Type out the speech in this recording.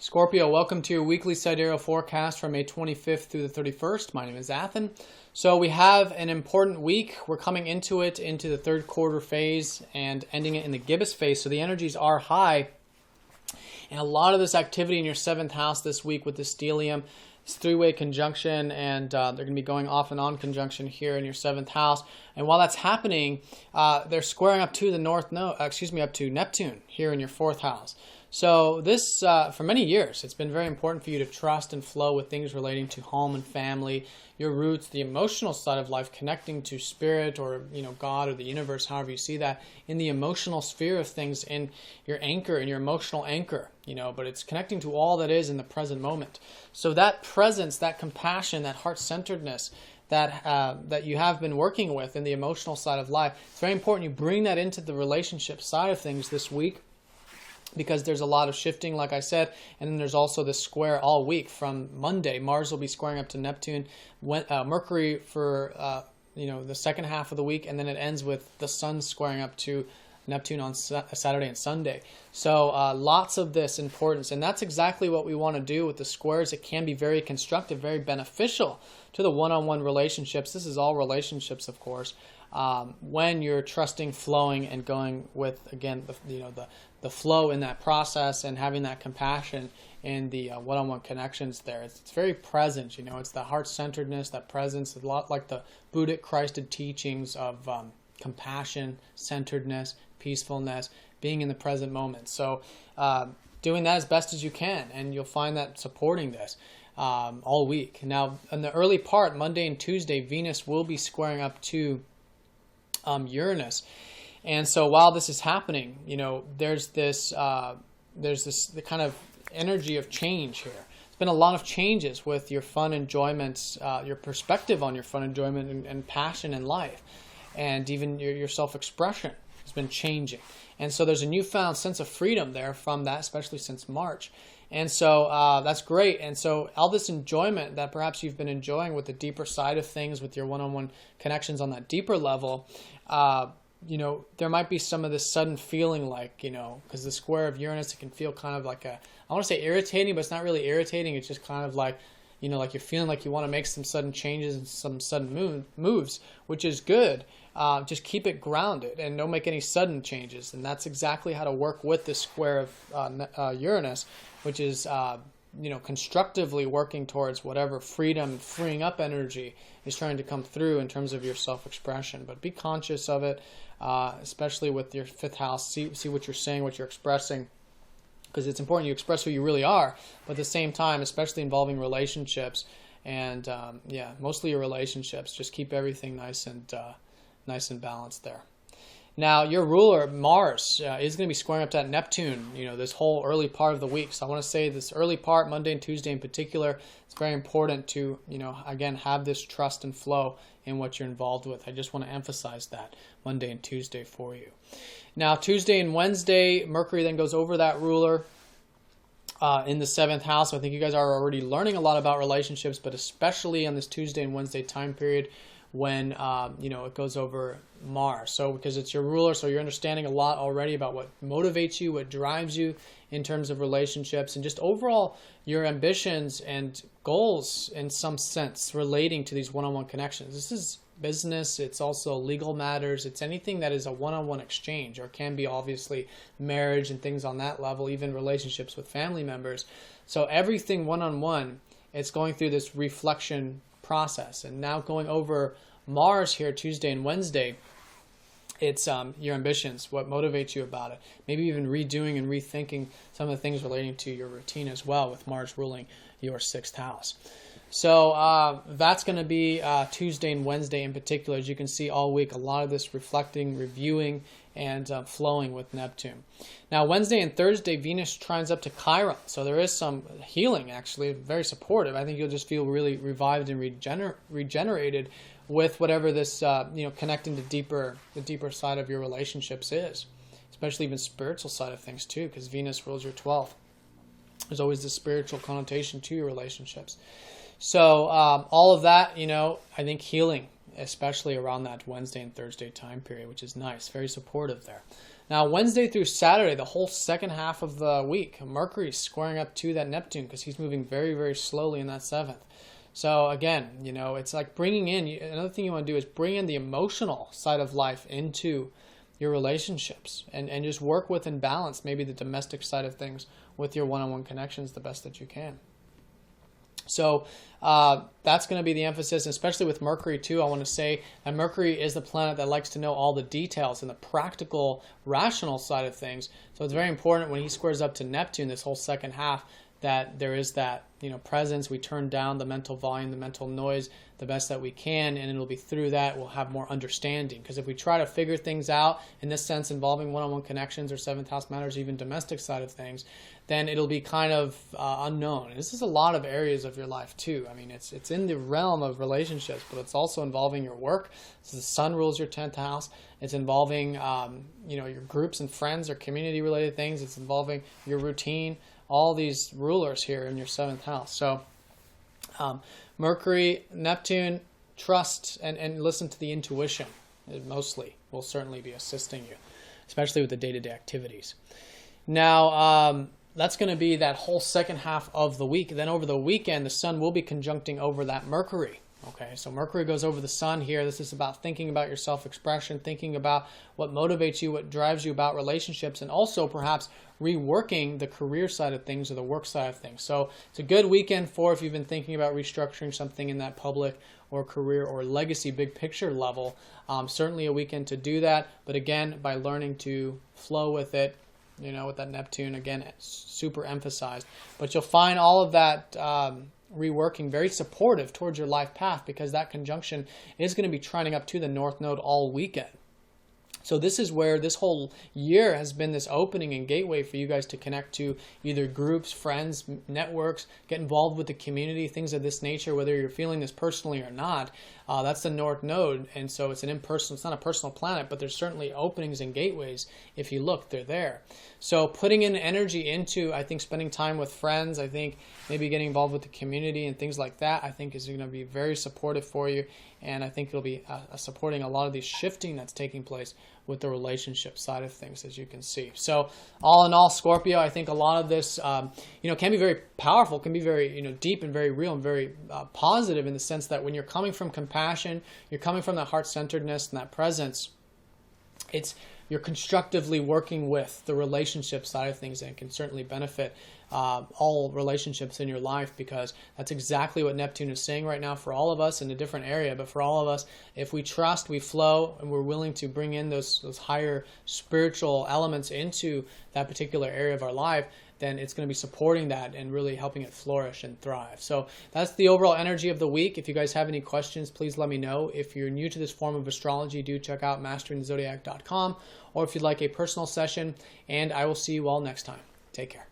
Scorpio, welcome to your weekly sidereal forecast from May 25th through the 31st. My name is Athen. So we have an important week. We're coming into the third quarter phase and ending it in the gibbous phase. So the energies are high. And a lot of this activity in your 7th house this week with the stellium, this three-way conjunction, and they're going to be going off and on conjunction here in your 7th house. And while that's happening, they're squaring up to up to Neptune here in your 4th house. So this, for many years, it's been very important for you to trust and flow with things relating to home and family, your roots, the emotional side of life, connecting to spirit or, God or the universe, however you see that, in the emotional sphere of things, in your anchor, in your emotional anchor, but it's connecting to all that is in the present moment. So that presence, that compassion, that heart-centeredness, that you have been working with in the emotional side of life, it's very important you bring that into the relationship side of things this week, because there's a lot of shifting, like I said, and then there's also this square all week from Monday. Mars will be squaring up to Neptune, Mercury for the second half of the week, and then it ends with the Sun squaring up to Neptune on Saturday and Sunday. So lots of this importance, and that's exactly what we want to do with the squares. It can be very constructive, very beneficial to the one-on-one relationships. This is all relationships, of course. When you're trusting, flowing, and going with, again, the flow in that process and having that compassion in the one-on-one connections there. It's very present, it's the heart-centeredness, that presence, a lot like the Buddhic Christed teachings of compassion, centeredness, peacefulness, being in the present moment. So doing that as best as you can, and you'll find that supporting this all week. Now, in the early part, Monday and Tuesday, Venus will be squaring up to Uranus, and so while this is happening, there's this the kind of energy of change here. There's been a lot of changes with your fun enjoyments, your perspective on your fun enjoyment and passion in life, and even your self-expression has been changing. And so there's a newfound sense of freedom there from that, especially since March. And so that's great. And so all this enjoyment that perhaps you've been enjoying with the deeper side of things, with your one-on-one connections on that deeper level, there might be some of this sudden feeling like, because the square of Uranus, it can feel kind of like I want to say irritating, but it's not really irritating. It's just kind of like, like you're feeling like you want to make some sudden changes and some sudden moves, which is good. Just keep it grounded and don't make any sudden changes. And that's exactly how to work with this square of Uranus, which is, constructively working towards whatever freedom and freeing up energy is trying to come through in terms of your self-expression. But be conscious of it, especially with your 5th house. See what you're saying, what you're expressing, because it's important you express who you really are, but at the same time, especially involving relationships, and mostly your relationships, just keep everything nice and balanced there. Now, your ruler, Mars, is going to be squaring up to that Neptune, this whole early part of the week. So I want to say this early part, Monday and Tuesday in particular, it's very important to, again, have this trust and flow in what you're involved with. I just want to emphasize that Monday and Tuesday for you. Now, Tuesday and Wednesday, Mercury then goes over that ruler in the 7th house. So I think you guys are already learning a lot about relationships, but especially on this Tuesday and Wednesday time period, when it goes over Mars. So because it's your ruler, so you're understanding a lot already about what motivates you, what drives you in terms of relationships, and just overall your ambitions and goals in some sense relating to these one-on-one connections. This is business, it's also legal matters, it's anything that is a one-on-one exchange, or can be obviously marriage and things on that level, even relationships with family members. So everything one-on-one, it's going through this reflection process. And now going over Mars here Tuesday and Wednesday, it's your ambitions, what motivates you about it, maybe even redoing and rethinking some of the things relating to your routine as well, with Mars ruling your 6th house. So that's going to be Tuesday and Wednesday in particular. As you can see all week, a lot of this reflecting, reviewing, and flowing with Neptune. Now, Wednesday and Thursday, Venus trines up to Chiron. So there is some healing, actually, very supportive. I think you'll just feel really revived and regenerated with whatever this, connecting to the deeper side of your relationships is, especially even spiritual side of things too, because Venus rules your 12th. There's always this spiritual connotation to your relationships. So all of that, I think healing, especially around that Wednesday and Thursday time period, which is nice, very supportive there. Now, Wednesday through Saturday, the whole second half of the week, Mercury is squaring up to that Neptune because he's moving very, very slowly in that 7th. So again, it's like bringing in, another thing you want to do is bring in the emotional side of life into your relationships and just work with and balance maybe the domestic side of things with your one-on-one connections the best that you can. So that's going to be the emphasis, especially with Mercury too. I want to say that Mercury is the planet that likes to know all the details and the practical, rational side of things. So it's very important when he squares up to Neptune this whole second half that there is that presence. We turn down the mental volume, the mental noise the best that we can, and it'll be through that we'll have more understanding. Because if we try to figure things out in this sense involving one-on-one connections or 7th house matters, even domestic side of things, then it'll be kind of unknown. And this is a lot of areas of your life too. I mean, it's in the realm of relationships, but it's also involving your work. So the sun rules your 10th house. It's involving your groups and friends or community related things. It's involving your routine. All these rulers here in your 7th house. So Mercury, Neptune, trust and listen to the intuition. It mostly will certainly be assisting you, especially with the day-to-day activities. Now, that's going to be that whole second half of the week. Then over the weekend, the sun will be conjuncting over that Mercury. Okay, so Mercury goes over the sun here. This is about thinking about your self-expression, thinking about what motivates you, what drives you about relationships, and also perhaps reworking the career side of things or the work side of things. So it's a good weekend for if you've been thinking about restructuring something in that public or career or legacy big picture level. Certainly a weekend to do that, but again, by learning to flow with it, with that Neptune, again, it's super emphasized. But you'll find all of that reworking very supportive towards your life path because that conjunction is going to be trining up to the North Node all weekend. So this is where this whole year has been this opening and gateway for you guys to connect to either groups, friends, networks, get involved with the community, things of this nature, whether you're feeling this personally or not. That's the North Node, and so it's it's not a personal planet, but there's certainly openings and gateways. If you look, they're there. So putting in energy into, I think, spending time with friends, I think maybe getting involved with the community and things like that, I think is going to be very supportive for you, and I think it'll be supporting a lot of the shifting that's taking place with the relationship side of things, as you can see. So all in all, Scorpio, I think a lot of this, can be very powerful, can be very, deep and very real and very positive in the sense that when you're coming from compassion, you're coming from that heart-centeredness and that presence, you're constructively working with the relationship side of things, and it can certainly benefit all relationships in your life because that's exactly what Neptune is saying right now for all of us in a different area. But for all of us, if we trust, we flow, and we're willing to bring in those higher spiritual elements into that particular area of our life, then it's going to be supporting that and really helping it flourish and thrive. So that's the overall energy of the week. If you guys have any questions, please let me know. If you're new to this form of astrology, do check out masteringthezodiac.com, or if you'd like a personal session, and I will see you all next time. Take care.